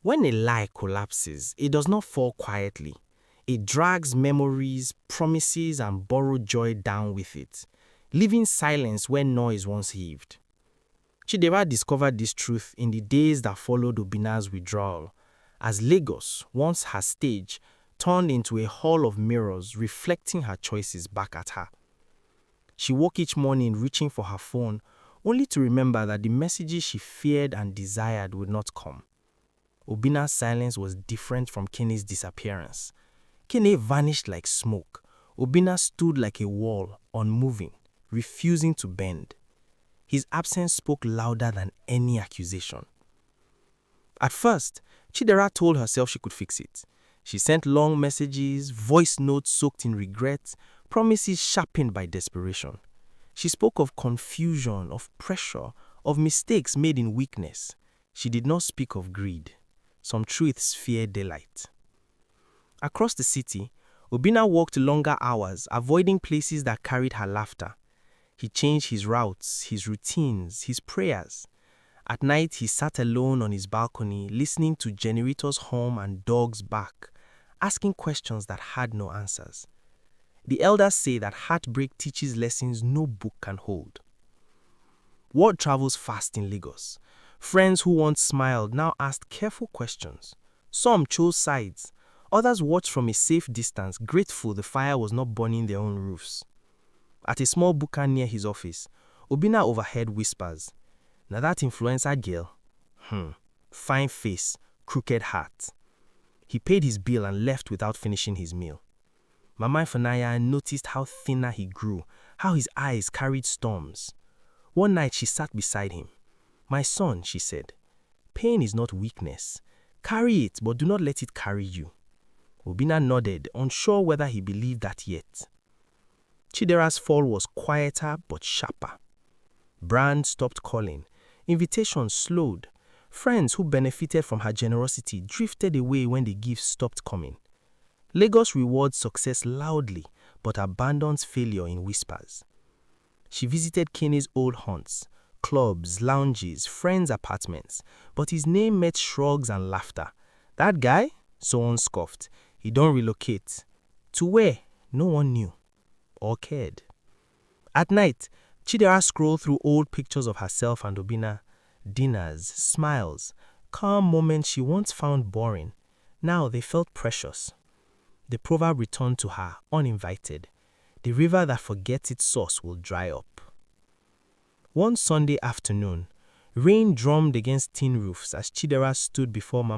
When a lie collapses, it does not fall quietly. It drags memories, promises, and borrowed joy down with it, leaving silence where noise once heaved. Chidera discovered this truth in the days that followed Obinna's withdrawal, as Lagos, once her stage, turned into a hall of mirrors reflecting her choices back at her. She woke each morning reaching for her phone, only to remember that the messages she feared and desired would not come. Obinna's silence was different from Kenny's disappearance. Kenny vanished like smoke. Obinna stood like a wall, unmoving, refusing to bend. His absence spoke louder than any accusation. At first, Chidera told herself she could fix it. She sent long messages, voice notes soaked in regret, promises sharpened by desperation. She spoke of confusion, of pressure, of mistakes made in weakness. She did not speak of greed. Some truths fear daylight. Across the city, Obinna walked longer hours, avoiding places that carried her laughter. He changed his routes, his routines, his prayers. At night, he sat alone on his balcony, listening to generators hum and dogs bark, asking questions that had no answers. The elders say that heartbreak teaches lessons no book can hold. Word travels fast in Lagos. Friends who once smiled now asked careful questions. Some chose sides. Others watched from a safe distance, grateful the fire was not burning their own roofs. At a small buka near his office, Obinna overheard whispers. "Now that influencer girl? Fine face, crooked hat." He paid his bill and left without finishing his meal. Mama Ifunanya noticed how thinner he grew, how his eyes carried storms. One night she sat beside him. "My son," she said, "pain is not weakness. Carry it, but do not let it carry you." Obinna nodded, unsure whether he believed that yet. Chidera's fall was quieter but sharper. Brands stopped calling. Invitations slowed. Friends who benefited from her generosity drifted away when the gifts stopped coming. Lagos rewards success loudly, but abandons failure in whispers. She visited Kenny's old haunts, clubs, lounges, friends' apartments, but his name met shrugs and laughter. "That guy?" someone scoffed. "He don't relocate." To where? No one knew or cared. At night, Chidera scrolled through old pictures of herself and Obinna. Dinners, smiles, calm moments she once found boring. Now they felt precious. The proverb returned to her, uninvited. The river that forgets its source will dry up. One Sunday afternoon, rain drummed against tin roofs as Chidera stood before Mama